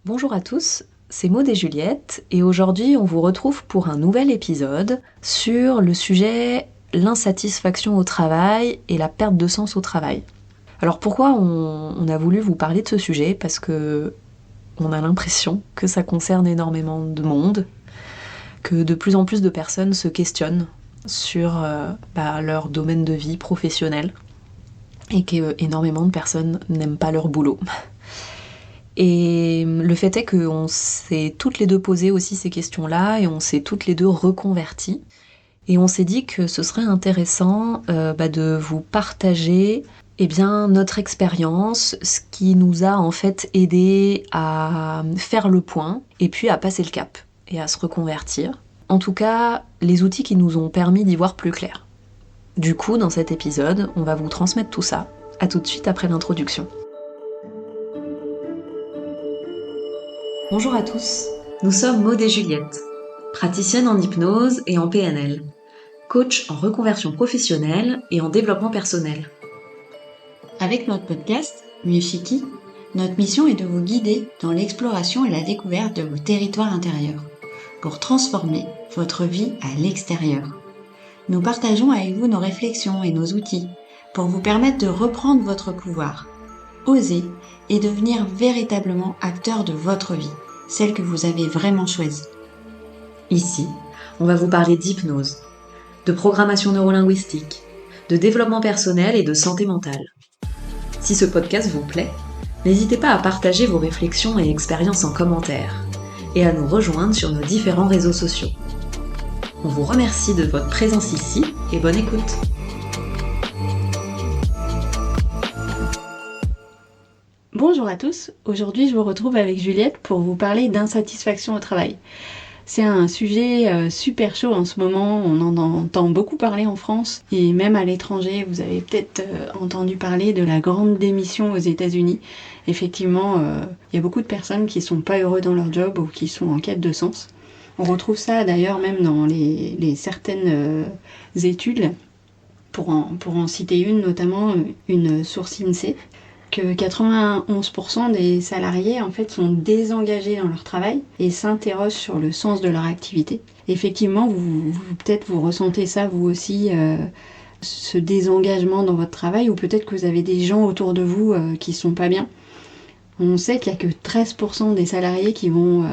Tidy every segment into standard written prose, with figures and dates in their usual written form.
Bonjour à tous, c'est Maud et Juliette et aujourd'hui on vous retrouve pour un nouvel épisode sur le sujet l'insatisfaction au travail et la perte de sens au travail. Alors pourquoi on a voulu vous parler de ce sujet? Parce que on a l'impression que ça concerne énormément de monde, que de plus en plus de personnes se questionnent sur leur domaine de vie professionnel et qu'énormément de personnes n'aiment pas leur boulot. Et le fait est qu'on s'est toutes les deux posé aussi ces questions-là et on s'est toutes les deux reconverties. Et on s'est dit que ce serait intéressant de vous partager notre expérience, ce qui nous a en fait aidé à faire le point et puis à passer le cap et à se reconvertir. En tout cas, les outils qui nous ont permis d'y voir plus clair. Du coup, dans cet épisode, on va vous transmettre tout ça. À tout de suite après l'introduction. Bonjour à tous, nous sommes Maud et Juliette, praticiennes en hypnose et en PNL, coach en reconversion professionnelle et en développement personnel. Avec notre podcast, Mieux Chiqui, notre mission est de vous guider dans l'exploration et la découverte de vos territoires intérieurs, pour transformer votre vie à l'extérieur. Nous partageons avec vous nos réflexions et nos outils, pour vous permettre de reprendre votre pouvoir, oser et devenir véritablement acteur de votre vie, celle que vous avez vraiment choisie. Ici, on va vous parler d'hypnose, de programmation neurolinguistique, de développement personnel et de santé mentale. Si ce podcast vous plaît, n'hésitez pas à partager vos réflexions et expériences en commentaire et à nous rejoindre sur nos différents réseaux sociaux. On vous remercie de votre présence ici et bonne écoute. Bonjour à tous, aujourd'hui je vous retrouve avec Juliette pour vous parler d'insatisfaction au travail. C'est un sujet super chaud en ce moment, on en entend beaucoup parler en France et même à l'étranger. Vous avez peut-être entendu parler de la grande démission aux États-Unis. Effectivement, il y a beaucoup de personnes qui sont pas heureux dans leur job ou qui sont en quête de sens. On retrouve ça d'ailleurs même dans les certaines études, pour en citer une, notamment une source INSEE, que 91% des salariés en fait sont désengagés dans leur travail et s'interrogent sur le sens de leur activité. Effectivement, vous peut-être vous ressentez ça vous aussi, ce désengagement dans votre travail, ou peut-être que vous avez des gens autour de vous qui sont pas bien. On sait qu'il y a que 13% des salariés qui vont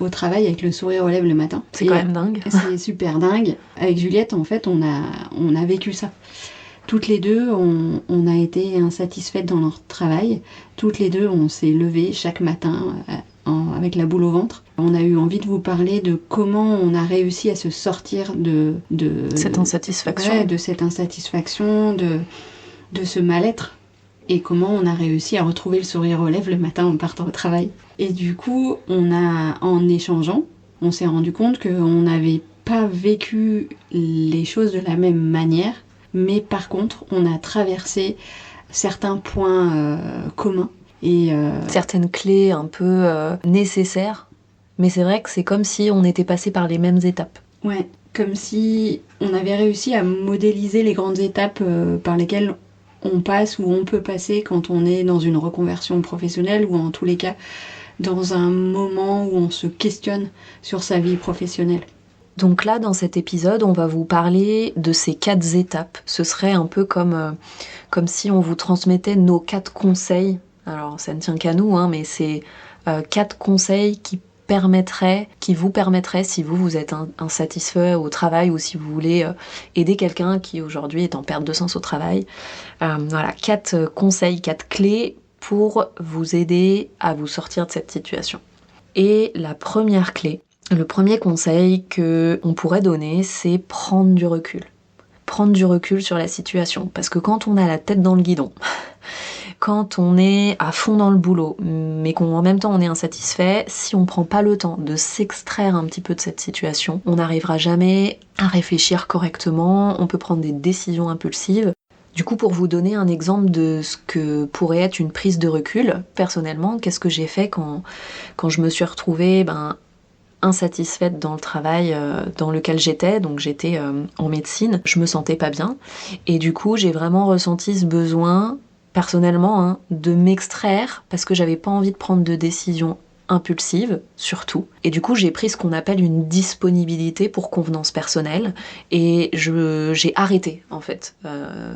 au travail avec le sourire aux lèvres le matin. C'est quand même dingue. C'est super dingue. Avec Juliette, en fait, on a vécu ça. Toutes les deux, on a été insatisfaites dans notre travail. Toutes les deux, on s'est levées chaque matin avec la boule au ventre. On a eu envie de vous parler de comment on a réussi à se sortir de cette insatisfaction. Ouais, de cette insatisfaction, de ce mal-être. Et comment on a réussi à retrouver le sourire aux lèvres le matin en partant au travail. Et du coup, en échangeant, on s'est rendu compte qu'on n'avait pas vécu les choses de la même manière. Mais par contre, on a traversé certains points communs. Et certaines clés un peu nécessaires. Mais c'est vrai que c'est comme si on était passé par les mêmes étapes. Ouais, comme si on avait réussi à modéliser les grandes étapes par lesquelles on passe ou on peut passer quand on est dans une reconversion professionnelle, ou en tous les cas dans un moment où on se questionne sur sa vie professionnelle. Donc là, dans cet épisode, on va vous parler de ces 4 étapes. Ce serait un peu comme si on vous transmettait nos 4 conseils. Alors, ça ne tient qu'à nous, mais c'est 4 conseils qui vous permettraient, si vous êtes insatisfait au travail, ou si vous voulez aider quelqu'un qui aujourd'hui est en perte de sens au travail. 4 conseils, 4 clés pour vous aider à vous sortir de cette situation. Et la première clé, le premier conseil qu'on pourrait donner, c'est prendre du recul. Prendre du recul sur la situation. Parce que quand on a la tête dans le guidon, quand on est à fond dans le boulot, mais qu'en même temps on est insatisfait, si on prend pas le temps de s'extraire un petit peu de cette situation, on n'arrivera jamais à réfléchir correctement, on peut prendre des décisions impulsives. Du coup, pour vous donner un exemple de ce que pourrait être une prise de recul, personnellement, qu'est-ce que j'ai fait quand je me suis retrouvée insatisfaite dans le travail dans lequel j'étais, donc j'étais en médecine, je me sentais pas bien, et du coup j'ai vraiment ressenti ce besoin, personnellement, de m'extraire, parce que j'avais pas envie de prendre de décision impulsive, surtout. Et du coup, j'ai pris ce qu'on appelle une disponibilité pour convenance personnelle. Et j'ai arrêté, en fait,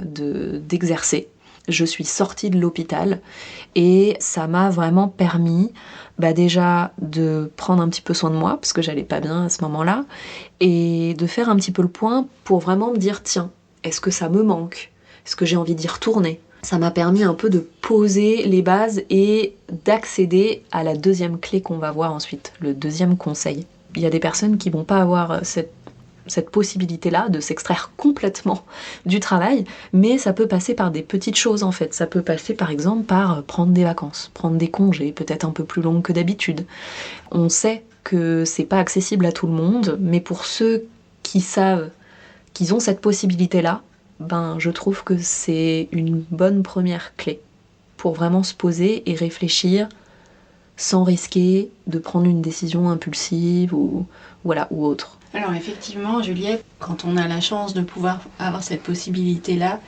d'exercer. Je suis sortie de l'hôpital et ça m'a vraiment permis déjà de prendre un petit peu soin de moi, parce que j'allais pas bien à ce moment-là, et de faire un petit peu le point pour vraiment me dire, tiens, est-ce que ça me manque ? Est-ce que j'ai envie d'y retourner ? Ça m'a permis un peu de poser les bases et d'accéder à la deuxième clé qu'on va voir ensuite, le deuxième conseil. Il y a des personnes qui vont pas avoir cette possibilité-là de s'extraire complètement du travail, mais ça peut passer par des petites choses en fait. Ça peut passer par exemple par prendre des vacances, prendre des congés, peut-être un peu plus longues que d'habitude. On sait que c'est pas accessible à tout le monde, mais pour ceux qui savent qu'ils ont cette possibilité-là, je trouve que c'est une bonne première clé pour vraiment se poser et réfléchir sans risquer de prendre une décision impulsive ou autre. Alors effectivement, Juliette, quand on a la chance de pouvoir avoir cette possibilité-là,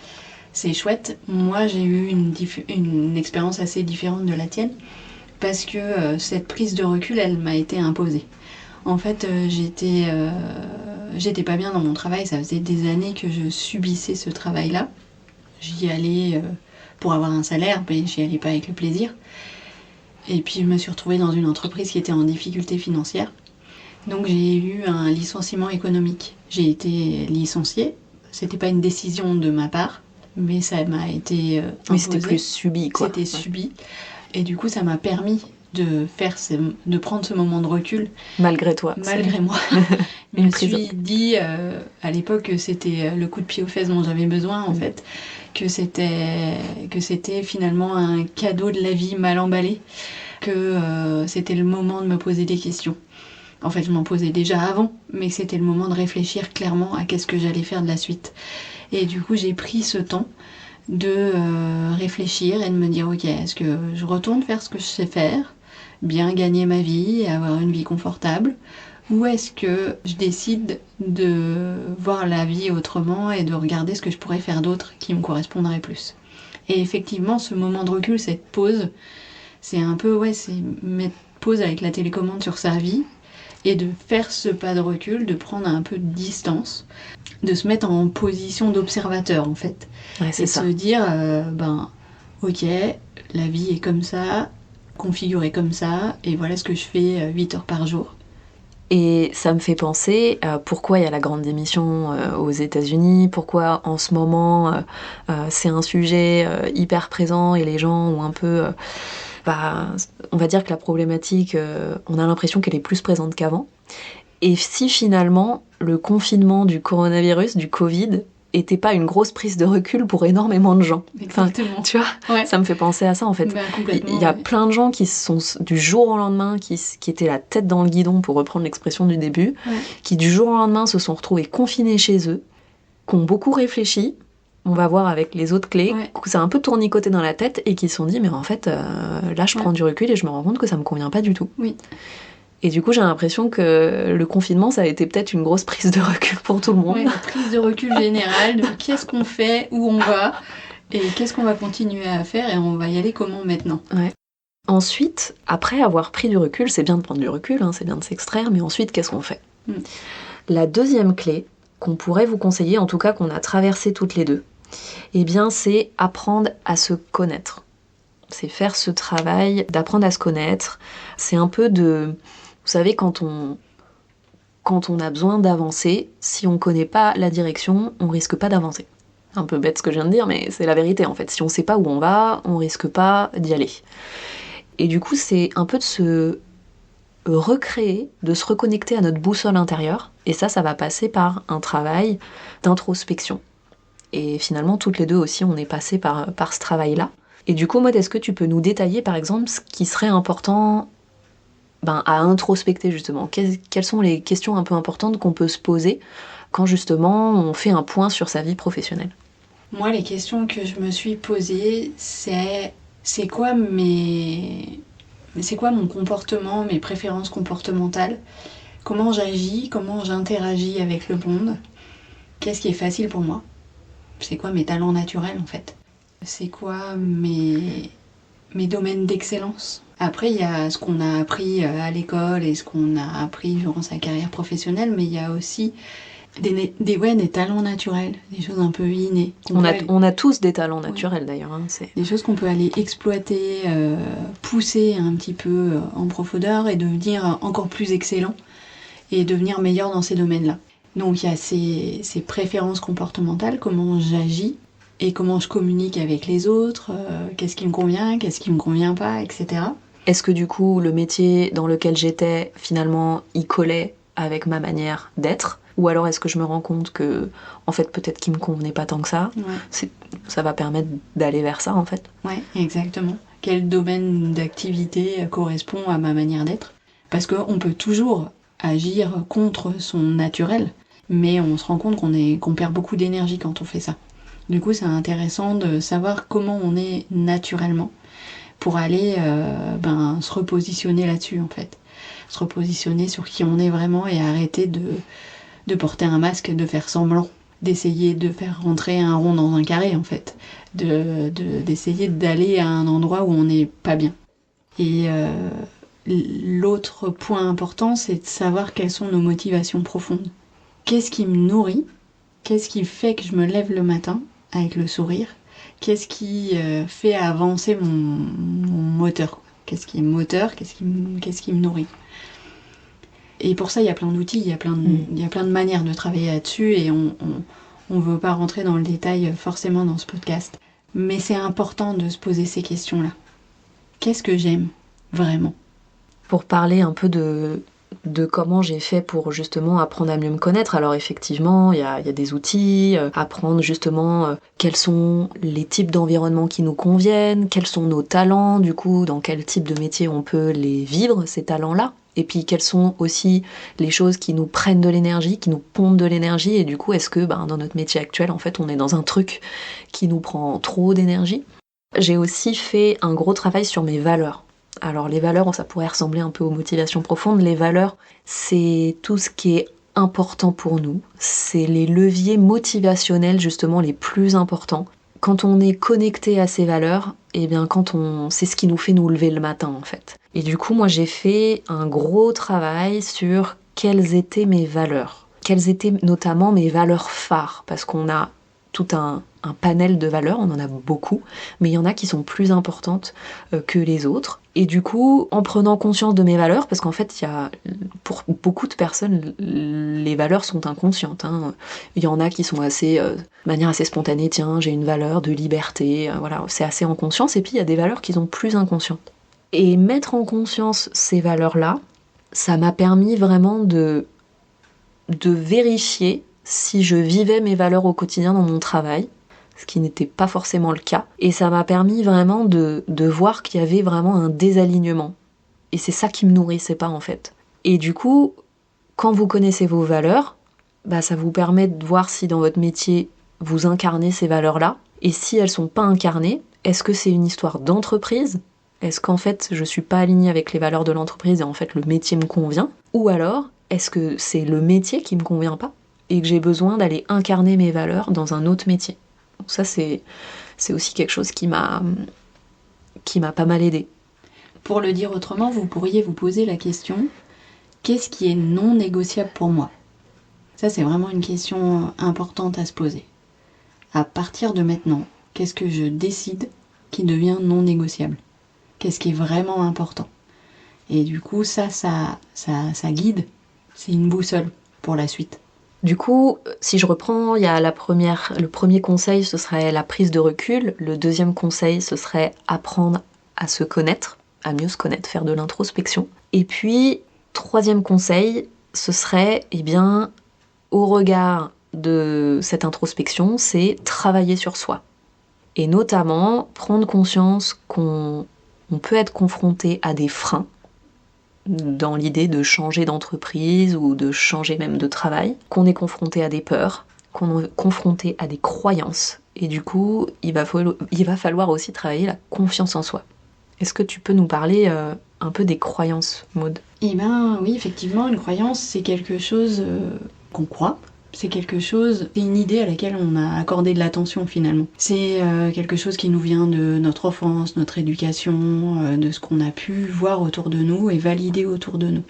c'est chouette. Moi, j'ai eu une expérience assez différente de la tienne, parce que cette prise de recul, elle m'a été imposée. En fait, j'étais pas bien dans mon travail, ça faisait des années que je subissais ce travail-là. J'y allais pour avoir un salaire, mais j'y allais pas avec le plaisir. Et puis je me suis retrouvée dans une entreprise qui était en difficulté financière. Donc j'ai eu un licenciement économique. J'ai été licenciée, c'était pas une décision de ma part, mais ça m'a été imposé. Oui, c'était plus subi, quoi. C'était subi. Et du coup, ça m'a permis de prendre ce moment de recul. Malgré toi. Malgré moi. Je me suis dit, à l'époque, que c'était le coup de pied aux fesses dont j'avais besoin, en fait. Que c'était finalement un cadeau de la vie mal emballé. Que c'était le moment de me poser des questions. En fait, je m'en posais déjà avant, mais c'était le moment de réfléchir clairement à qu'est-ce que j'allais faire de la suite. Et du coup, j'ai pris ce temps de réfléchir et de me dire, ok, est-ce que je retourne faire ce que je sais faire, bien gagner ma vie et avoir une vie confortable, ou est-ce que je décide de voir la vie autrement et de regarder ce que je pourrais faire d'autre qui me correspondrait plus. Et effectivement, ce moment de recul, cette pause, c'est un peu, c'est mettre pause avec la télécommande sur sa vie et de faire ce pas de recul, de prendre un peu de distance, de se mettre en position d'observateur en fait. Ouais, c'est et ça. Se dire, ok, la vie est comme ça, configurée comme ça, et voilà ce que je fais 8 heures par jour. Et ça me fait penser pourquoi il y a la grande démission aux États-Unis, pourquoi en ce moment c'est un sujet hyper présent et les gens ont un peu... on va dire que la problématique, on a l'impression qu'elle est plus présente qu'avant. Et si finalement le confinement du coronavirus, du Covid, était pas une grosse prise de recul pour énormément de gens. Exactement. Tu vois, ouais. Ça me fait penser à ça en fait. Il y a plein de gens qui sont du jour au lendemain, qui étaient la tête dans le guidon, pour reprendre l'expression du début, qui du jour au lendemain se sont retrouvés confinés chez eux, qui ont beaucoup réfléchi. On va voir avec les autres clés, que ça a un peu tournicoté dans la tête et qui se sont dit mais en fait là je prends du recul et je me rends compte que ça me convient pas du tout. Oui. Et du coup j'ai l'impression que le confinement ça a été peut-être une grosse prise de recul pour tout le monde. Ouais, une prise de recul générale de qu'est-ce qu'on fait, où on va et qu'est-ce qu'on va continuer à faire et on va y aller comment maintenant. Ouais. Ensuite, après avoir pris du recul, c'est bien de prendre du recul, c'est bien de s'extraire, mais ensuite qu'est-ce qu'on fait ? La deuxième clé qu'on pourrait vous conseiller, en tout cas qu'on a traversé toutes les deux, eh bien c'est apprendre à se connaître. C'est faire ce travail d'apprendre à se connaître. C'est un peu de... Vous savez, quand on a besoin d'avancer, si on connaît pas la direction, on risque pas d'avancer. Un peu bête ce que je viens de dire, mais c'est la vérité en fait. Si on sait pas où on va, on risque pas d'y aller. Et du coup, c'est un peu de se recréer, de se reconnecter à notre boussole intérieure. Et ça va passer par un travail d'introspection. Et finalement, toutes les deux aussi, on est passé par ce travail-là. Et du coup, Maud, est-ce que tu peux nous détailler, par exemple, ce qui serait important à introspecter, justement ? Quelles sont les questions un peu importantes qu'on peut se poser quand, justement, on fait un point sur sa vie professionnelle ? Moi, les questions que je me suis posées, c'est quoi mon comportement, mes préférences comportementales ? Comment j'agis, comment j'interagis avec le monde ? Qu'est-ce qui est facile pour moi ? C'est quoi mes talents naturels en fait ? C'est quoi mes domaines d'excellence ? Après, il y a ce qu'on a appris à l'école et ce qu'on a appris durant sa carrière professionnelle, mais il y a aussi des talents naturels, des choses un peu innées. On a tous des talents naturels d'ailleurs. Hein, des choses qu'on peut aller exploiter, pousser un petit peu en profondeur et devenir encore plus excellent et devenir meilleur dans ces domaines-là. Donc il y a ces préférences comportementales, comment j'agis et comment je communique avec les autres, qu'est-ce qui me convient, qu'est-ce qui me convient pas, etc. Est-ce que du coup le métier dans lequel j'étais finalement y collait avec ma manière d'être ? Ou alors est-ce que je me rends compte que en fait peut-être qu'il me convenait pas tant que ça ? Ça va permettre d'aller vers ça en fait. Ouais, exactement. Quel domaine d'activité correspond à ma manière d'être ? Parce qu'on peut toujours agir contre son naturel, mais on se rend compte qu'on perd beaucoup d'énergie quand on fait ça. Du coup, c'est intéressant de savoir comment on est naturellement pour aller se repositionner là-dessus en fait. Se repositionner sur qui on est vraiment et arrêter de porter un masque, de faire semblant, d'essayer de faire rentrer un rond dans un carré en fait, d'essayer d'aller à un endroit où on n'est pas bien. Et l'autre point important, c'est de savoir quelles sont nos motivations profondes. Qu'est-ce qui me nourrit ? Qu'est-ce qui fait que je me lève le matin avec le sourire ? Qu'est-ce qui fait avancer mon moteur ? Qu'est-ce qui est moteur ? Qu'est-ce qui me nourrit ? Et pour ça, il y a plein d'outils, il y a plein de manières de travailler là-dessus et on ne veut pas rentrer dans le détail forcément dans ce podcast. Mais c'est important de se poser ces questions-là. Qu'est-ce que j'aime vraiment ? Pour parler un peu de comment j'ai fait pour justement apprendre à mieux me connaître. Alors effectivement, il y a des outils, apprendre justement quels sont les types d'environnements qui nous conviennent, quels sont nos talents, du coup, dans quel type de métier on peut les vivre, ces talents-là. Et puis quelles sont aussi les choses qui nous prennent de l'énergie, qui nous pompent de l'énergie, et du coup, est-ce que dans notre métier actuel, en fait, on est dans un truc qui nous prend trop d'énergie ? J'ai aussi fait un gros travail sur mes valeurs. Alors les valeurs, ça pourrait ressembler un peu aux motivations profondes. Les valeurs, c'est tout ce qui est important pour nous. C'est les leviers motivationnels justement les plus importants. Quand on est connecté à ces valeurs, c'est ce qui nous fait nous lever le matin en fait. Et du coup, moi j'ai fait un gros travail sur quelles étaient mes valeurs. Quelles étaient notamment mes valeurs phares, parce qu'on a tout un panel de valeurs, on en a beaucoup, mais il y en a qui sont plus importantes que les autres. Et du coup, en prenant conscience de mes valeurs, parce qu'en fait, pour beaucoup de personnes, les valeurs sont inconscientes. Hein. Il y en a qui sont de manière assez spontanée, tiens, j'ai une valeur de liberté, voilà, c'est assez en conscience, et puis il y a des valeurs qui sont plus inconscientes. Et mettre en conscience ces valeurs-là, ça m'a permis vraiment de vérifier si je vivais mes valeurs au quotidien dans mon travail, ce qui n'était pas forcément le cas. Et ça m'a permis vraiment de voir qu'il y avait vraiment un désalignement. Et c'est ça qui me nourrissait pas en fait. Et du coup, quand vous connaissez vos valeurs, ça vous permet de voir si dans votre métier, vous incarnez ces valeurs-là. Et si elles sont pas incarnées, est-ce que c'est une histoire d'entreprise ? Est-ce qu'en fait, je suis pas alignée avec les valeurs de l'entreprise et en fait, le métier me convient ? Ou alors, est-ce que c'est le métier qui me convient pas ? Et que j'ai besoin d'aller incarner mes valeurs dans un autre métier. Donc ça, c'est aussi quelque chose qui m'a pas mal aidée. Pour le dire autrement, vous pourriez vous poser la question, qu'est-ce qui est non négociable pour moi ? Ça, c'est vraiment une question importante à se poser. À partir de maintenant, qu'est-ce que je décide qui devient non négociable ? Qu'est-ce qui est vraiment important ? Et du coup, ça guide, c'est une boussole pour la suite. Du coup, si je reprends, il y a le premier conseil, ce serait la prise de recul. Le deuxième conseil, ce serait apprendre à se connaître, à mieux se connaître, faire de l'introspection. Et puis, troisième conseil, ce serait, au regard de cette introspection, c'est travailler sur soi. Et notamment, prendre conscience qu'on peut être confronté à des freins, dans l'idée de changer d'entreprise ou de changer même de travail, qu'on est confronté à des peurs, qu'on est confronté à des croyances. Et du coup, il va falloir aussi travailler la confiance en soi. Est-ce que tu peux nous parler un peu des croyances, Maud ? Oui, effectivement, une croyance, c'est quelque chose qu'on croit, C'est une idée à laquelle on a accordé de l'attention finalement. C'est quelque chose qui nous vient de notre enfance, notre éducation, de ce qu'on a pu voir autour de nous et valider autour de nous.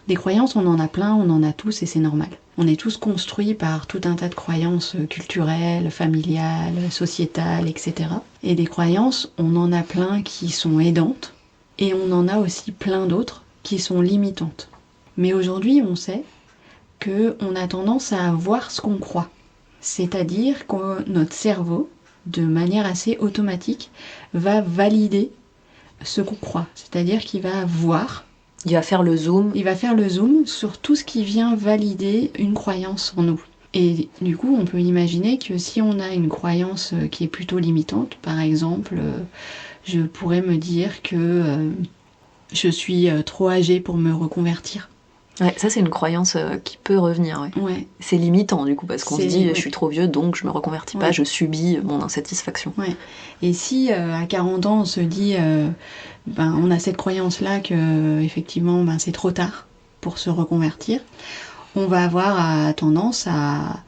Des croyances, on en a plein, on en a tous et c'est normal. On est tous construits par tout un tas de croyances culturelles, familiales, sociétales, etc. Et des croyances, on en a plein qui sont aidantes et on en a aussi plein d'autres qui sont limitantes. Mais aujourd'hui, on sait qu'on a tendance à voir ce qu'on croit. C'est-à-dire que notre cerveau, de manière assez automatique, va valider ce qu'on croit. C'est-à-dire qu'il va voir. Il va faire le zoom. Il va faire le zoom sur tout ce qui vient valider une croyance en nous. Et du coup, on peut imaginer que si on a une croyance qui est plutôt limitante, par exemple, je pourrais me dire que je suis trop âgée pour me reconvertir. Ouais, ça c'est une croyance qui peut revenir. Ouais. C'est limitant du coup parce qu'on se dit je suis trop vieux donc je me reconvertis pas, je subis mon insatisfaction. Ouais. Et si à 40 ans on se dit on a cette croyance là que effectivement c'est trop tard pour se reconvertir, on va avoir tendance à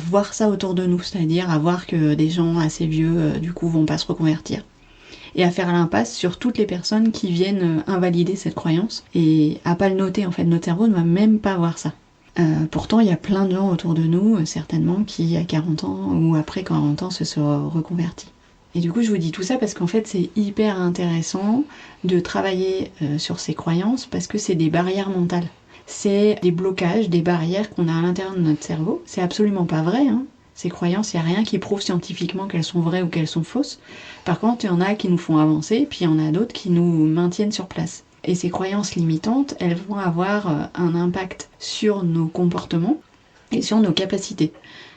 voir ça autour de nous, c'est-à-dire à voir que des gens assez vieux du coup vont pas se reconvertir. Et à faire l'impasse sur toutes les personnes qui viennent invalider cette croyance et à pas le noter en fait. Notre cerveau ne va même pas voir ça. Pourtant, il y a plein de gens autour de nous, certainement, qui à 40 ans ou après 40 ans se sont reconvertis. Et du coup, je vous dis tout ça parce qu'en fait, c'est hyper intéressant de travailler sur ces croyances parce que c'est des barrières mentales. C'est des blocages, des barrières qu'on a à l'intérieur de notre cerveau. C'est absolument pas vrai, hein. Ces croyances, il n'y a rien qui prouve scientifiquement qu'elles sont vraies ou qu'elles sont fausses. Par contre, il y en a qui nous font avancer, puis il y en a d'autres qui nous maintiennent sur place. Et ces croyances limitantes, elles vont avoir un impact sur nos comportements et sur nos capacités.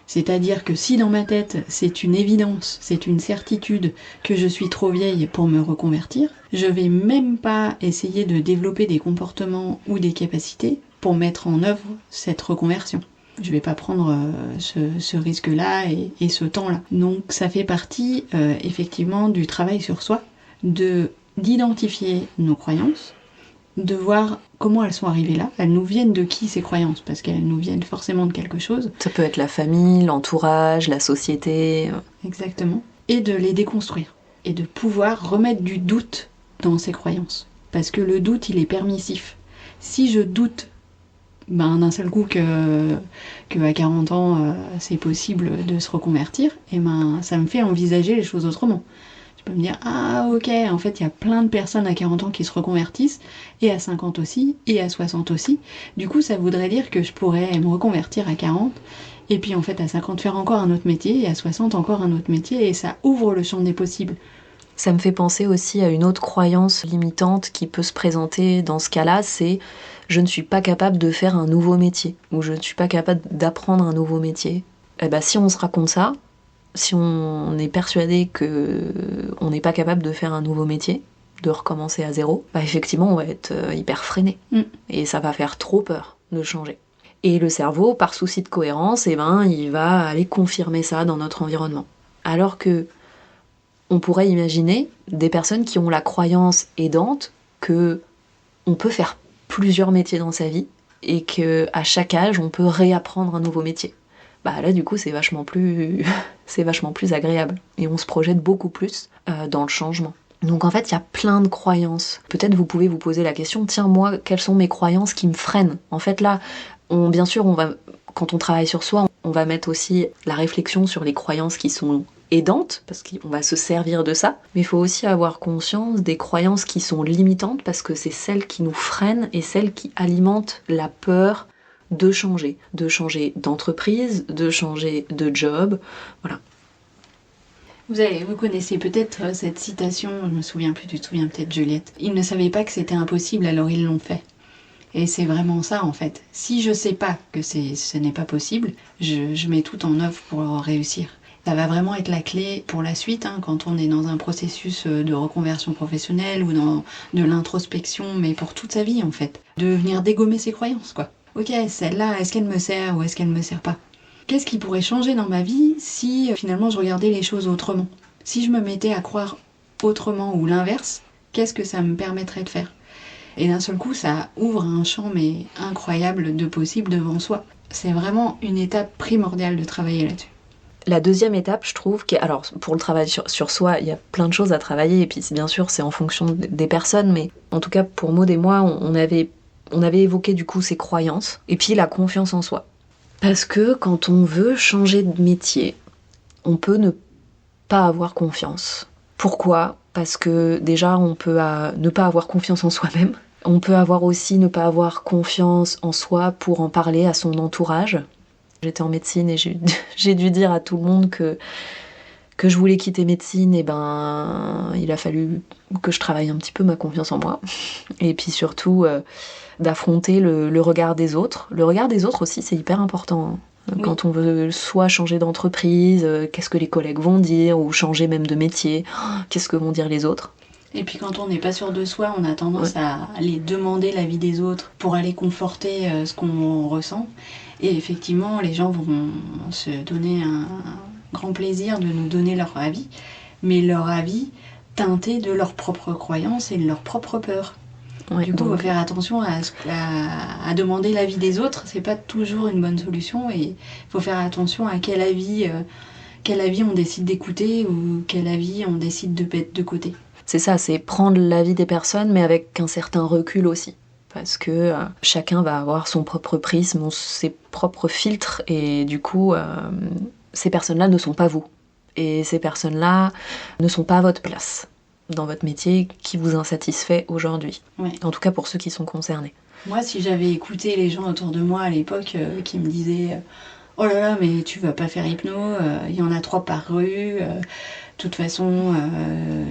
C'est-à-dire que si dans ma tête, c'est une évidence, c'est une certitude que je suis trop vieille pour me reconvertir, je vais même pas essayer de développer des comportements ou des capacités pour mettre en œuvre cette reconversion. Je vais pas prendre ce risque-là et ce temps-là. Donc ça fait partie effectivement du travail sur soi, d'identifier nos croyances, de voir comment elles sont arrivées là. Elles nous viennent de qui ces croyances? Parce qu'elles nous viennent forcément de quelque chose. Ça peut être la famille, l'entourage, la société. Exactement. Et de les déconstruire. Et de pouvoir remettre du doute dans ces croyances. Parce que le doute, il est permissif. Si je doute d'un seul coup que à 40 ans c'est possible de se reconvertir, et ça me fait envisager les choses autrement. Je peux me dire ah ok, en fait il y a plein de personnes à 40 ans qui se reconvertissent, et à 50 aussi, et à 60 aussi. Du coup ça voudrait dire que je pourrais me reconvertir à 40, et puis en fait à 50 faire encore un autre métier, et à 60 encore un autre métier, et ça ouvre le champ des possibles. Ça me fait penser aussi à une autre croyance limitante qui peut se présenter dans ce cas-là, c'est je ne suis pas capable de faire un nouveau métier, ou je ne suis pas capable d'apprendre un nouveau métier. Et ben, si on se raconte ça, si on est persuadé qu'on n'est pas capable de faire un nouveau métier, de recommencer à zéro, bah effectivement on va être hyper freiné. Et ça va faire trop peur de changer. Et le cerveau, par souci de cohérence, il va aller confirmer ça dans notre environnement. Alors que on pourrait imaginer des personnes qui ont la croyance aidante que on peut faire plusieurs métiers dans sa vie et qu'à chaque âge, on peut réapprendre un nouveau métier. Bah là, du coup, c'est vachement plus agréable. Et on se projette beaucoup plus dans le changement. Donc en fait, il y a plein de croyances. Peut-être vous pouvez vous poser la question, tiens, moi, quelles sont mes croyances qui me freinent? En fait, là, bien sûr, quand on travaille sur soi, on va mettre aussi la réflexion sur les croyances qui sont aidantes, parce qu'on va se servir de ça, mais il faut aussi avoir conscience des croyances qui sont limitantes, parce que c'est celles qui nous freinent et celles qui alimentent la peur de changer d'entreprise, de changer de job, voilà. Vous connaissez peut-être cette citation, je me souviens plus, tu te souviens peut-être Juliette. Ils ne savaient pas que c'était impossible, alors ils l'ont fait. Et c'est vraiment ça en fait. Si je sais pas que ce n'est pas possible, je mets tout en œuvre pour réussir. Ça va vraiment être la clé pour la suite, quand on est dans un processus de reconversion professionnelle ou dans de l'introspection, mais pour toute sa vie en fait. De venir dégommer ses croyances quoi. Ok, celle-là, est-ce qu'elle me sert ou est-ce qu'elle me sert pas? Qu'est-ce qui pourrait changer dans ma vie si finalement je regardais les choses autrement? Si je me mettais à croire autrement ou l'inverse, qu'est-ce que ça me permettrait de faire? Et d'un seul coup, ça ouvre un champ mais incroyable de possibles devant soi. C'est vraiment une étape primordiale de travailler là-dessus. La deuxième étape, je trouve, alors pour le travail sur soi, il y a plein de choses à travailler, et puis bien sûr c'est en fonction des personnes, mais en tout cas pour Maud et moi, on avait évoqué du coup ces croyances, et puis la confiance en soi. Parce que quand on veut changer de métier, on peut ne pas avoir confiance. Pourquoi ? Parce que déjà on peut ne pas avoir confiance en soi-même. On peut avoir aussi ne pas avoir confiance en soi pour en parler à son entourage. J'étais en médecine et j'ai dû dire à tout le monde que je voulais quitter médecine, et ben il a fallu que je travaille un petit peu ma confiance en moi. Et puis surtout d'affronter le regard des autres. Le regard des autres aussi, c'est hyper important. Oui. Quand on veut soit changer d'entreprise, qu'est-ce que les collègues vont dire, ou changer même de métier, qu'est-ce que vont dire les autres. Et puis quand on n'est pas sûr de soi, on a tendance à aller demander l'avis des autres pour aller conforter ce qu'on ressent. Et effectivement, les gens vont se donner un grand plaisir de nous donner leur avis, mais leur avis teinté de leurs propres croyances et de leurs propres peurs. Ouais, du coup, il faut faire attention à demander l'avis des autres. C'est pas toujours une bonne solution, et il faut faire attention à quel avis on décide d'écouter ou quel avis on décide de mettre de côté. C'est ça, c'est prendre l'avis des personnes, mais avec un certain recul aussi. Parce que chacun va avoir son propre prisme, ses propres filtres, et du coup, ces personnes-là ne sont pas vous. Et ces personnes-là ne sont pas à votre place dans votre métier qui vous insatisfait aujourd'hui. Ouais. En tout cas pour ceux qui sont concernés. Moi, si j'avais écouté les gens autour de moi à l'époque qui me disaient « Oh là là, mais tu vas pas faire hypno, il y en a 3 par rue, de toute façon,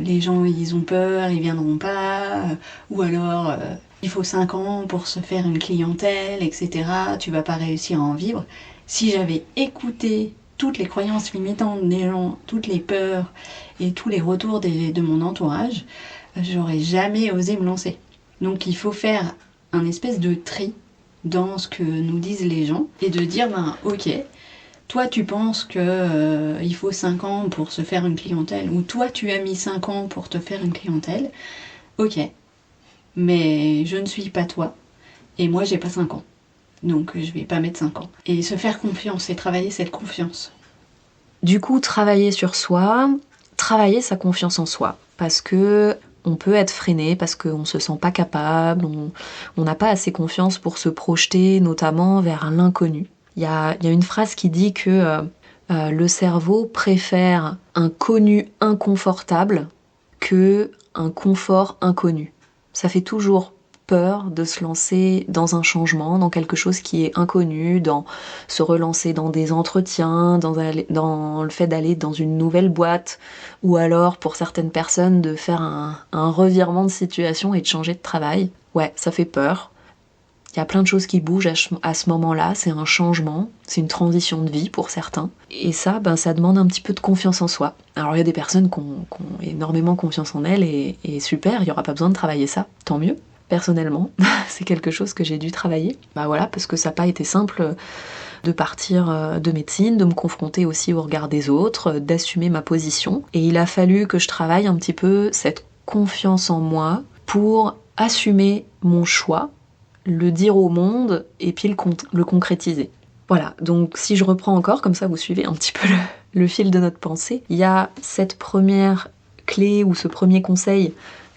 les gens ils ont peur, ils viendront pas, ou alors il faut 5 ans pour se faire une clientèle, etc. Tu vas pas réussir à en vivre. » Si j'avais écouté toutes les croyances limitantes des gens, toutes les peurs et tous les retours de mon entourage, j'aurais jamais osé me lancer. Donc il faut faire un espèce de tri dans ce que nous disent les gens et de dire ok, toi tu penses que il faut 5 ans pour se faire une clientèle, ou toi tu as mis 5 ans pour te faire une clientèle, ok, mais je ne suis pas toi et moi j'ai pas 5 ans. Donc je vais pas mettre 5 ans. Et se faire confiance et travailler cette confiance. Du coup, travailler sur soi, travailler sa confiance en soi. Parce que on peut être freiné, parce qu'on se sent pas capable, on n'a pas assez confiance pour se projeter, notamment vers l'inconnu. Il y a une phrase qui dit que le cerveau préfère un connu inconfortable que un confort inconnu. Ça fait toujours peur de se lancer dans un changement, dans quelque chose qui est inconnu, dans se relancer dans des entretiens, dans le fait d'aller dans une nouvelle boîte, ou alors pour certaines personnes de faire un revirement de situation et de changer de travail. Ouais, ça fait peur. Il y a plein de choses qui bougent à ce moment-là, c'est un changement, c'est une transition de vie pour certains. Et ça, ça demande un petit peu de confiance en soi. Alors il y a des personnes qui ont énormément confiance en elles, et super, il n'y aura pas besoin de travailler ça, tant mieux. Personnellement, c'est quelque chose que j'ai dû travailler. Voilà, parce que ça n'a pas été simple de partir de médecine, de me confronter aussi au regard des autres, d'assumer ma position. Et il a fallu que je travaille un petit peu cette confiance en moi pour assumer mon choix, le dire au monde et puis le concrétiser. Voilà, donc si je reprends encore, comme ça vous suivez un petit peu le fil de notre pensée, il y a cette première clé ou ce premier conseil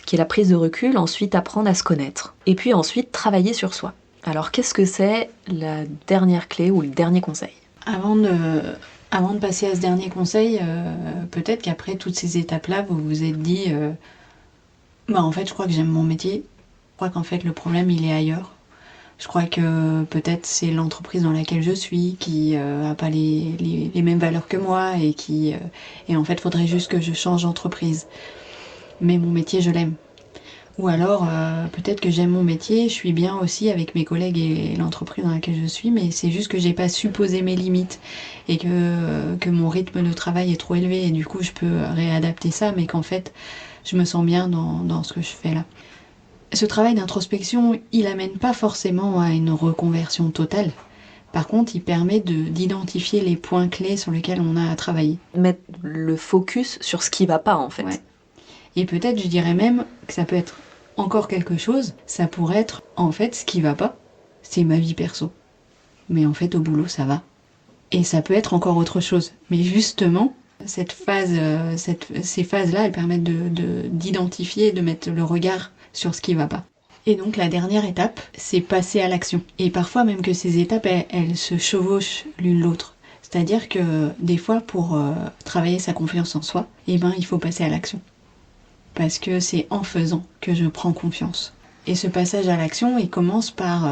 qui est la prise de recul, ensuite apprendre à se connaître, et puis ensuite travailler sur soi. Alors qu'est-ce que c'est la dernière clé ou le dernier conseil ? Avant de passer à ce dernier conseil, peut-être qu'après toutes ces étapes-là, vous vous êtes dit en fait je crois que j'aime mon métier, je crois qu'en fait le problème il est ailleurs. Je crois que peut-être c'est l'entreprise dans laquelle je suis qui a pas les mêmes valeurs que moi, et en fait faudrait juste que je change d'entreprise. Mais mon métier, je l'aime. Ou alors, peut-être que j'aime mon métier, je suis bien aussi avec mes collègues et l'entreprise dans laquelle je suis, mais c'est juste que j'ai pas su poser mes limites, et que mon rythme de travail est trop élevé, et du coup je peux réadapter ça, mais qu'en fait je me sens bien dans ce que je fais là. Ce travail d'introspection, il amène pas forcément à une reconversion totale. Par contre, il permet d'identifier les points clés sur lesquels on a à travailler. Mettre le focus sur ce qui va pas, en fait. Ouais. Et peut-être, je dirais même que ça peut être encore quelque chose. Ça pourrait être, en fait, ce qui va pas, c'est ma vie perso. mais en fait au boulot ça va. Et ça peut être encore autre chose. Mais justement, ces phases-là, elles permettent d'identifier, de mettre le regard sur ce qui va pas. Et donc la dernière étape, c'est passer à l'action. Et parfois même que ces étapes, elles se chevauchent l'une l'autre. C'est-à-dire que des fois, pour travailler sa confiance en soi, il faut passer à l'action. Parce que c'est en faisant que je prends confiance. Et ce passage à l'action, il commence par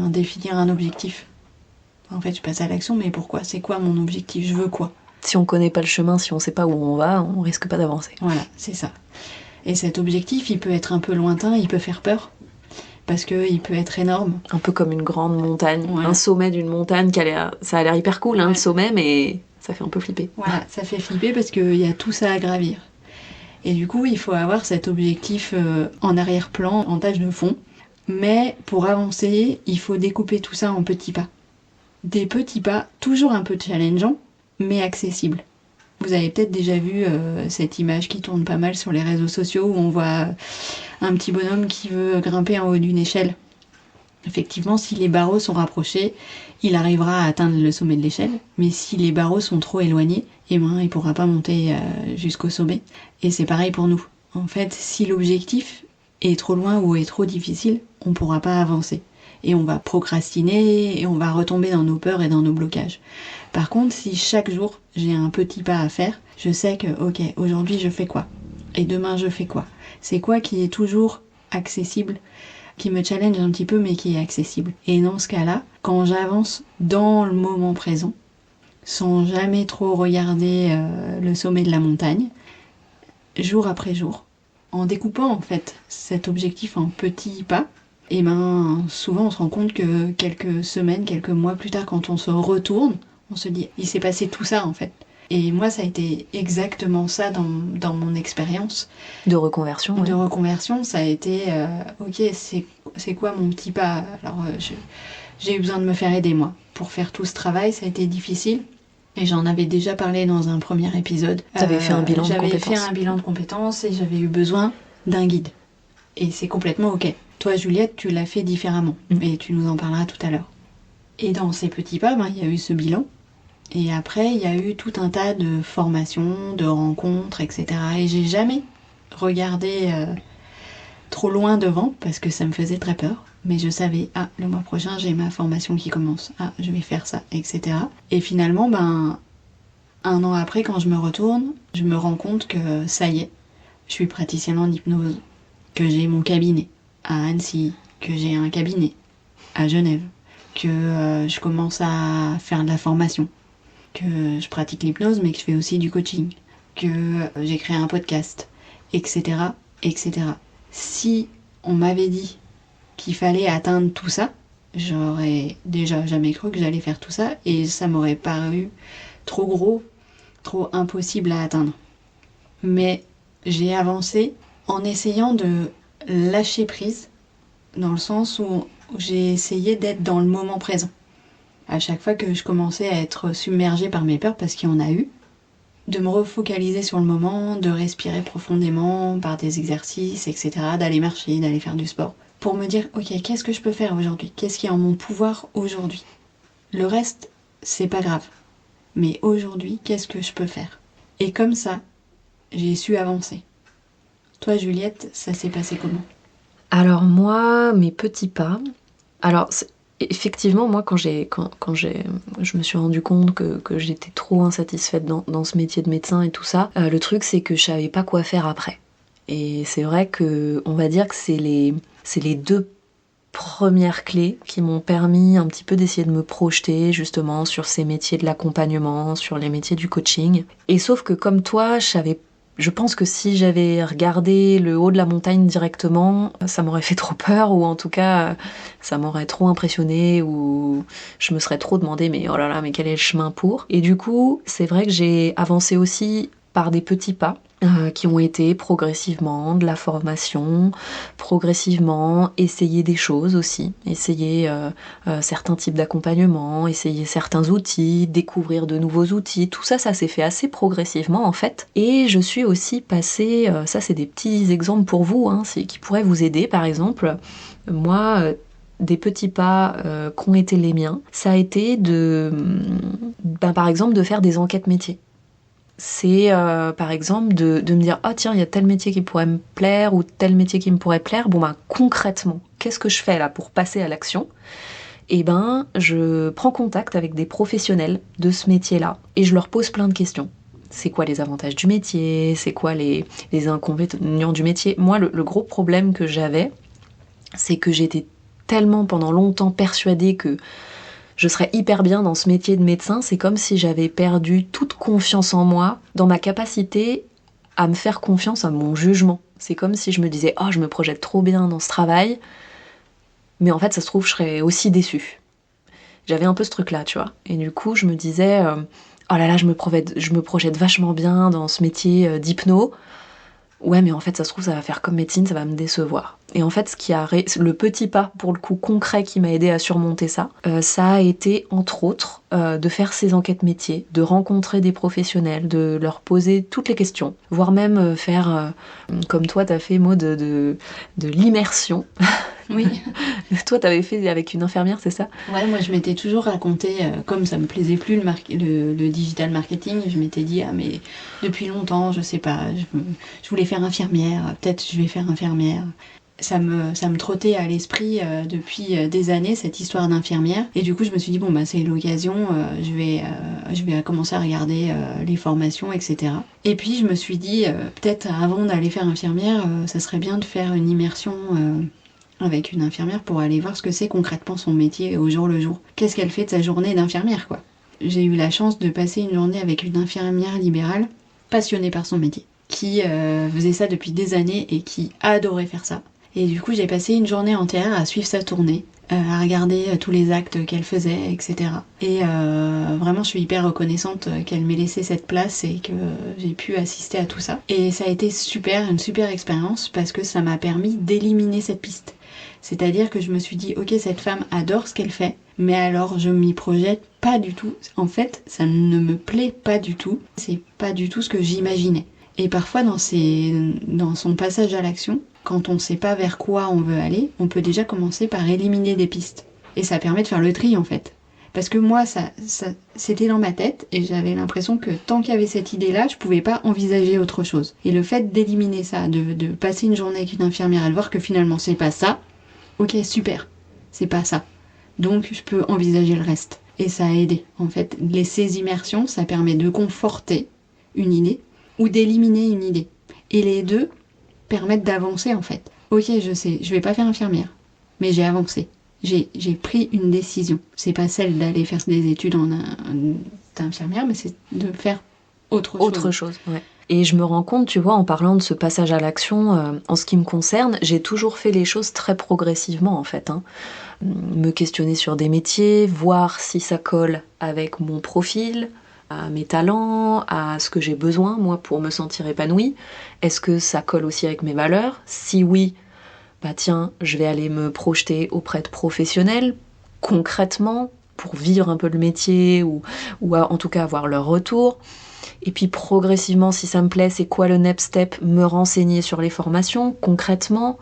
définir un objectif. En fait, je passe à l'action, mais pourquoi ? C'est quoi mon objectif ? Je veux quoi ? Si on connaît pas le chemin, si on sait pas où on va, on risque pas d'avancer. Voilà, c'est ça. Et cet objectif, il peut être un peu lointain, il peut faire peur. Parce qu'il peut être énorme. Un peu comme une grande montagne. Voilà. Un sommet d'une montagne, ça a l'air hyper cool, Ouais. Le sommet, mais ça fait un peu flipper. Voilà, ça fait flipper parce qu'il y a tout ça à gravir. Et du coup, il faut avoir cet objectif en arrière-plan, en tâche de fond. Mais pour avancer, il faut découper tout ça en petits pas. Des petits pas, toujours un peu challengeants, mais accessibles. Vous avez peut-être déjà vu cette image qui tourne pas mal sur les réseaux sociaux où on voit un petit bonhomme qui veut grimper en haut d'une échelle. Effectivement, si les barreaux sont rapprochés, il arrivera à atteindre le sommet de l'échelle, mais si les barreaux sont trop éloignés, il ne pourra pas monter jusqu'au sommet. Et c'est pareil pour nous. En fait, si l'objectif est trop loin ou est trop difficile, on ne pourra pas avancer. Et on va procrastiner et on va retomber dans nos peurs et dans nos blocages. Par contre, si chaque jour j'ai un petit pas à faire, je sais que, ok, aujourd'hui je fais quoi ? Et demain je fais quoi ? C'est quoi qui est toujours accessible, qui me challenge un petit peu mais qui est accessible. Et dans ce cas-là, quand j'avance dans le moment présent, sans jamais trop regarder le sommet de la montagne, jour après jour, en découpant en fait cet objectif en petits pas, et souvent on se rend compte que quelques semaines, quelques mois plus tard, quand on se retourne, on se dit il s'est passé tout ça en fait. Et moi ça a été exactement ça dans mon expérience. De reconversion. De reconversion, ça a été ok, c'est quoi mon petit pas ? Alors j'ai eu besoin de me faire aider moi. Pour faire tout ce travail, ça a été difficile. Et j'en avais déjà parlé dans un premier épisode. T'avais fait un bilan de compétences. J'avais fait un bilan de compétences et j'avais eu besoin d'un guide. Et c'est complètement ok. Toi, Juliette, tu l'as fait différemment. Et tu nous en parleras tout à l'heure. Et dans ces petits pas, il y a eu ce bilan. Et après, il y a eu tout un tas de formations, de rencontres, etc. Et j'ai jamais regardé trop loin devant parce que ça me faisait très peur. Mais je savais, le mois prochain, j'ai ma formation qui commence. Je vais faire ça, etc. Et finalement, un an après, quand je me retourne, je me rends compte que ça y est, je suis praticienne en hypnose, que j'ai mon cabinet à Annecy, que j'ai un cabinet à Genève, que je commence à faire de la formation, que je pratique l'hypnose mais que je fais aussi du coaching, que j'ai créé un podcast, etc., etc. Si on m'avait dit qu'il fallait atteindre tout ça, j'aurais déjà jamais cru que j'allais faire tout ça et ça m'aurait paru trop gros, trop impossible à atteindre. Mais j'ai avancé en essayant de lâcher prise, dans le sens où j'ai essayé d'être dans le moment présent. À chaque fois que je commençais à être submergée par mes peurs, parce qu'il y en a eu, de me refocaliser sur le moment, de respirer profondément par des exercices, etc., d'aller marcher, d'aller faire du sport, pour me dire, ok, qu'est-ce que je peux faire aujourd'hui ? Qu'est-ce qui est en mon pouvoir aujourd'hui ? Le reste, c'est pas grave. Mais aujourd'hui, qu'est-ce que je peux faire ? Et comme ça, j'ai su avancer. Toi, Juliette, ça s'est passé comment ? Alors moi, mes petits pas... Alors, effectivement, moi, quand je me suis rendu compte que j'étais trop insatisfaite dans ce métier de médecin et tout ça, le truc, c'est que je savais pas quoi faire après. Et c'est vrai que, on va dire que c'est les deux premières clés qui m'ont permis un petit peu d'essayer de me projeter justement sur ces métiers de l'accompagnement, sur les métiers du coaching. Et sauf que comme toi, je pense que si j'avais regardé le haut de la montagne directement, ça m'aurait fait trop peur, ou en tout cas, ça m'aurait trop impressionné, ou je me serais trop demandé, mais oh là là, mais quel est le chemin pour ? Et du coup, c'est vrai que j'ai avancé aussi par des petits pas, qui ont été progressivement de la formation, progressivement essayer des choses aussi, essayer certains types d'accompagnement, essayer certains outils, découvrir de nouveaux outils, tout ça, ça s'est fait assez progressivement en fait. Et je suis aussi passée, ça c'est des petits exemples pour vous, qui pourraient vous aider par exemple. Moi, des petits pas qu'ont été les miens, ça a été par exemple, de faire des enquêtes métiers. C'est par exemple de me dire ah tiens, il y a tel métier qui pourrait me plaire ou tel métier qui me pourrait plaire. Bon concrètement, qu'est-ce que je fais là pour passer à l'action? Et je prends contact avec des professionnels de ce métier-là et je leur pose plein de questions. C'est quoi les avantages du métier? C'est quoi les inconvénients du métier? Moi, le gros problème que j'avais, c'est que j'étais tellement pendant longtemps persuadée que je serais hyper bien dans ce métier de médecin. C'est comme si j'avais perdu toute confiance en moi, dans ma capacité à me faire confiance à mon jugement. C'est comme si je me disais « Oh, je me projette trop bien dans ce travail », mais en fait, ça se trouve, je serais aussi déçue. J'avais un peu ce truc-là, tu vois. Et du coup, je me disais « Oh là là, je me projette vachement bien dans ce métier d'hypno ». Ouais, mais en fait, ça se trouve, ça va faire comme médecine, ça va me décevoir. Et en fait, le petit pas, pour le coup, concret qui m'a aidé à surmonter ça, ça a été, entre autres, de faire ces enquêtes métiers, de rencontrer des professionnels, de leur poser toutes les questions, voire même faire, comme toi, t'as fait, Maud, de l'immersion. Oui. Toi, t'avais fait avec une infirmière, c'est ça? Ouais, moi je m'étais toujours raconté, comme ça me plaisait plus le digital marketing, je m'étais dit, ah mais depuis longtemps, je sais pas, je voulais faire infirmière, peut-être je vais faire infirmière. Ça me trottait à l'esprit depuis des années, cette histoire d'infirmière. Et du coup, je me suis dit, bon, bah c'est l'occasion, je vais commencer à regarder les formations, etc. Et puis, je me suis dit, peut-être avant d'aller faire infirmière, ça serait bien de faire une immersion avec une infirmière pour aller voir ce que c'est concrètement son métier au jour le jour. Qu'est-ce qu'elle fait de sa journée d'infirmière, quoi. J'ai eu la chance de passer une journée avec une infirmière libérale passionnée par son métier, qui faisait ça depuis des années et qui adorait faire ça. Et du coup, j'ai passé une journée entière à suivre sa tournée, à regarder tous les actes qu'elle faisait, etc. Et vraiment, je suis hyper reconnaissante qu'elle m'ait laissé cette place et que j'ai pu assister à tout ça. Et ça a été une super expérience parce que ça m'a permis d'éliminer cette piste. C'est-à-dire que je me suis dit, ok, cette femme adore ce qu'elle fait, mais alors je m'y projette pas du tout. En fait, ça ne me plaît pas du tout. C'est pas du tout ce que j'imaginais. Et parfois, dans son passage à l'action, quand on ne sait pas vers quoi on veut aller, on peut déjà commencer par éliminer des pistes. Et ça permet de faire le tri, en fait. Parce que moi, ça c'était dans ma tête, et j'avais l'impression que tant qu'il y avait cette idée-là, je pouvais pas envisager autre chose. Et le fait d'éliminer ça, de passer une journée avec une infirmière et de voir que finalement c'est pas ça, ok, super, c'est pas ça. Donc je peux envisager le reste. Et ça a aidé. En fait, ces immersions, ça permet de conforter une idée ou d'éliminer une idée. Et les deux permettent d'avancer, en fait. Ok, je sais, je vais pas faire infirmière, mais j'ai avancé. J'ai pris une décision. C'est pas celle d'aller faire des études d'infirmière, mais c'est de faire autre chose. Ouais. Et je me rends compte, tu vois, en parlant de ce passage à l'action, en ce qui me concerne, j'ai toujours fait les choses très progressivement, en fait. Me questionner sur des métiers, voir si ça colle avec mon profil, à mes talents, à ce que j'ai besoin, moi, pour me sentir épanouie. Est-ce que ça colle aussi avec mes valeurs? Si oui, bah tiens, je vais aller me projeter auprès de professionnels, concrètement, pour vivre un peu le métier, ou en tout cas avoir leur retour. Et puis progressivement, si ça me plaît, c'est quoi le next step? Me renseigner sur les formations, concrètement,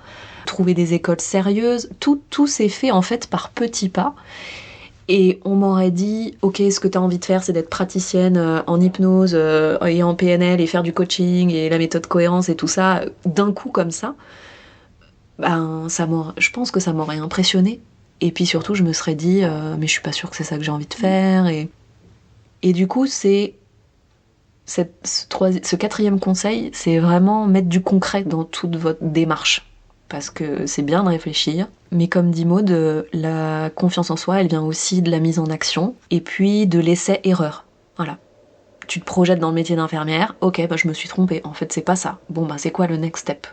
trouver des écoles sérieuses. Tout s'est fait en fait par petits pas. Et on m'aurait dit, ok, ce que tu as envie de faire, c'est d'être praticienne en hypnose et en PNL et faire du coaching et la méthode cohérence et tout ça, d'un coup comme ça, je pense que ça m'aurait impressionnée. Et puis surtout, je me serais dit, mais je suis pas sûre que c'est ça que j'ai envie de faire. Et du coup, ce quatrième conseil, c'est vraiment mettre du concret dans toute votre démarche. Parce que c'est bien de réfléchir, mais comme dit Maud, la confiance en soi, elle vient aussi de la mise en action, et puis de l'essai-erreur. Voilà. Tu te projettes dans le métier d'infirmière, ok, je me suis trompée, en fait c'est pas ça. Bon, c'est quoi le next step?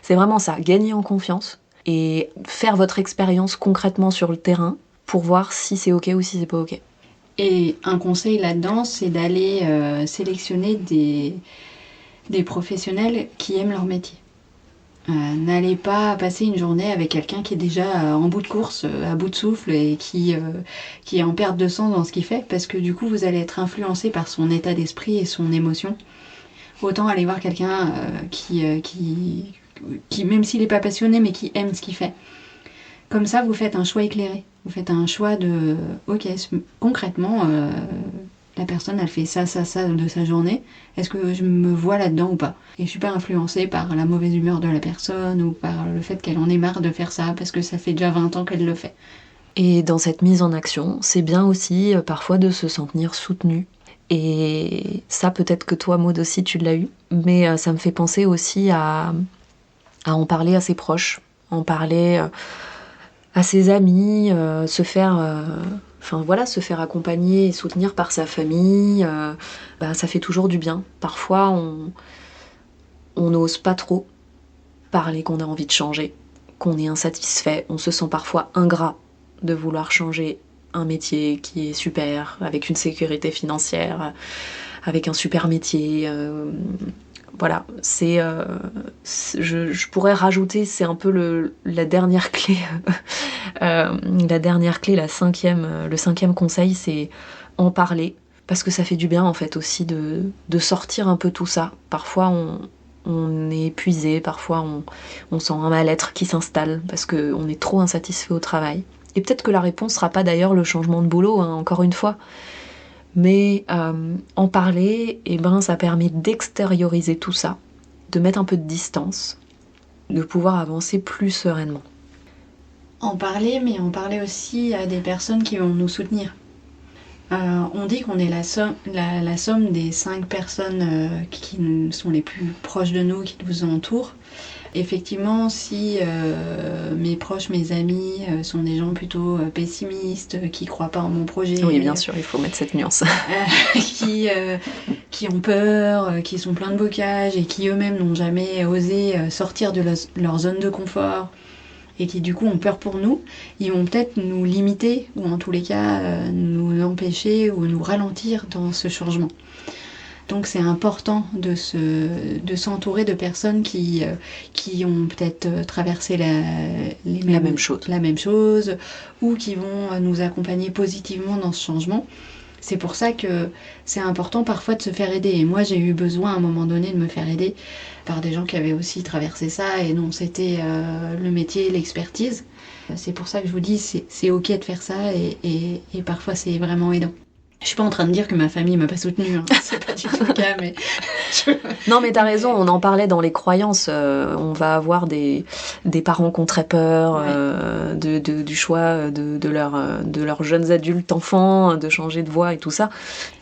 C'est vraiment ça, gagner en confiance, et faire votre expérience concrètement sur le terrain, pour voir si c'est ok ou si c'est pas ok. Et un conseil là-dedans, c'est d'aller sélectionner des professionnels qui aiment leur métier. N'allez pas passer une journée avec quelqu'un qui est déjà en bout de course, à bout de souffle et qui est en perte de sens dans ce qu'il fait, parce que du coup vous allez être influencé par son état d'esprit et son émotion. Autant aller voir quelqu'un qui même s'il n'est pas passionné mais qui aime ce qu'il fait. Comme ça, vous faites un choix éclairé. Vous faites un choix de, ok, concrètement, la personne, elle fait ça de sa journée. Est-ce que je me vois là-dedans ou pas? Et je suis pas influencée par la mauvaise humeur de la personne ou par le fait qu'elle en ait marre de faire ça parce que ça fait déjà 20 ans qu'elle le fait. Et dans cette mise en action, c'est bien aussi parfois de se sentir soutenu. Et ça, peut-être que toi, Maud, aussi, tu l'as eu. Mais ça me fait penser aussi à en parler à ses proches, en parler à ses amis, se faire accompagner et soutenir par sa famille. Ça fait toujours du bien. Parfois, on n'ose pas trop parler qu'on a envie de changer, qu'on est insatisfait. On se sent parfois ingrat de vouloir changer un métier qui est super, avec une sécurité financière, avec un super métier. Voilà, je pourrais rajouter, c'est un peu la dernière clé, le cinquième conseil, c'est en parler, parce que ça fait du bien en fait aussi de sortir un peu tout ça. Parfois on est épuisé, parfois on sent un mal-être qui s'installe, parce qu'on est trop insatisfait au travail. Et peut-être que la réponse sera pas d'ailleurs le changement de boulot, hein, encore une fois. Mais en parler, ça permet d'extérioriser tout ça, de mettre un peu de distance, de pouvoir avancer plus sereinement. En parler, mais en parler aussi à des personnes qui vont nous soutenir. On dit qu'on est la somme des 5 personnes qui sont les plus proches de nous, qui nous entourent. Effectivement, si mes proches, mes amis sont des gens plutôt pessimistes, qui croient pas en mon projet... Oui, bien sûr, il faut mettre cette nuance. qui ont peur, qui sont pleins de bocages et qui eux-mêmes n'ont jamais osé sortir de leur zone de confort et qui du coup ont peur pour nous, ils vont peut-être nous limiter ou en tous les cas nous empêcher ou nous ralentir dans ce changement. Donc c'est important de s'entourer de personnes qui ont peut-être traversé la même chose ou qui vont nous accompagner positivement dans ce changement. C'est pour ça que c'est important parfois de se faire aider. Et moi, j'ai eu besoin à un moment donné de me faire aider par des gens qui avaient aussi traversé ça et dont c'était le métier, l'expertise. C'est pour ça que je vous dis, c'est ok de faire ça et parfois c'est vraiment aidant. Je suis pas en train de dire que ma famille m'a pas soutenue, hein. C'est pas du tout le cas, mais... Non, mais t'as raison, on en parlait dans les croyances. On va avoir des parents qui ont très peur du choix de leurs jeunes adultes enfants, de changer de voie et tout ça.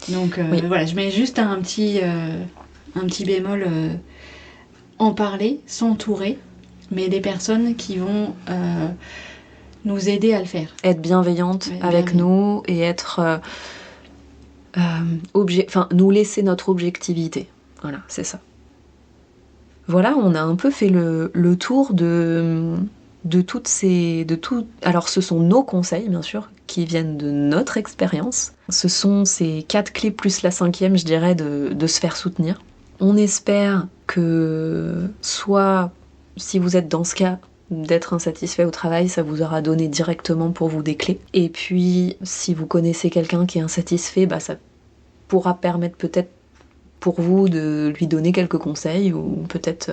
Donc voilà, je mets juste un petit bémol, en parler, s'entourer, mais des personnes qui vont nous aider à le faire. Être bienveillante avec nous et être... nous laisser notre objectivité. Voilà, c'est ça. Voilà, on a un peu fait le tour de toutes ces... Alors, ce sont nos conseils, bien sûr, qui viennent de notre expérience. Ce sont ces 4 clés plus la 5e, je dirais, de se faire soutenir. On espère que soit, si vous êtes dans ce cas, d'être insatisfait au travail, ça vous aura donné directement pour vous des clés. Et puis, si vous connaissez quelqu'un qui est insatisfait, ça pourra permettre peut-être pour vous de lui donner quelques conseils ou peut-être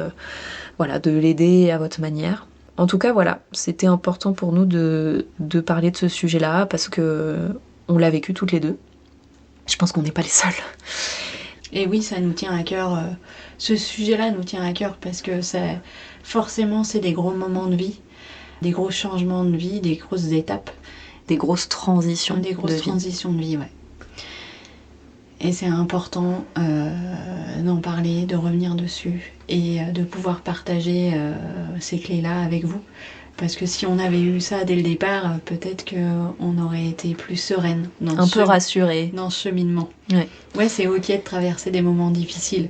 de l'aider à votre manière. En tout cas, voilà, c'était important pour nous de parler de ce sujet-là parce que on l'a vécu toutes les deux. Je pense qu'on n'est pas les seuls. Et oui, ça nous tient à cœur. Ce sujet-là nous tient à cœur parce que forcément, c'est des gros moments de vie, des gros changements de vie, des grosses étapes. Des grosses transitions de vie, ouais. Et c'est important d'en parler, de revenir dessus et de pouvoir partager ces clés-là avec vous. Parce que si on avait eu ça dès le départ, peut-être qu'on aurait été plus sereine. Rassurée. Dans ce cheminement. Ouais, c'est ok de traverser des moments difficiles.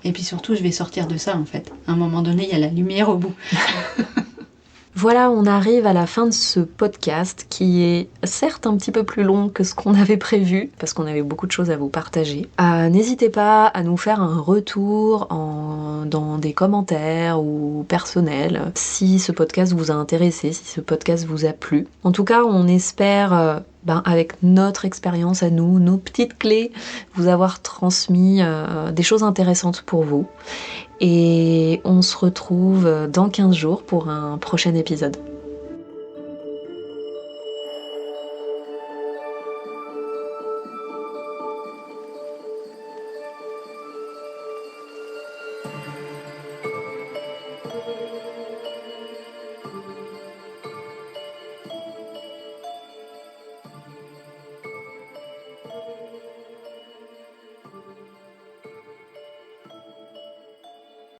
Et puis surtout, je vais sortir de ça en fait. À un moment donné, il y a la lumière au bout. Voilà, on arrive à la fin de ce podcast qui est certes un petit peu plus long que ce qu'on avait prévu, parce qu'on avait beaucoup de choses à vous partager. N'hésitez pas à nous faire un retour dans des commentaires ou personnels si ce podcast vous a intéressé, si ce podcast vous a plu. En tout cas, on espère, avec notre expérience à nous, nos petites clés, vous avoir transmis des choses intéressantes pour vous. Et on se retrouve dans 15 jours pour un prochain épisode.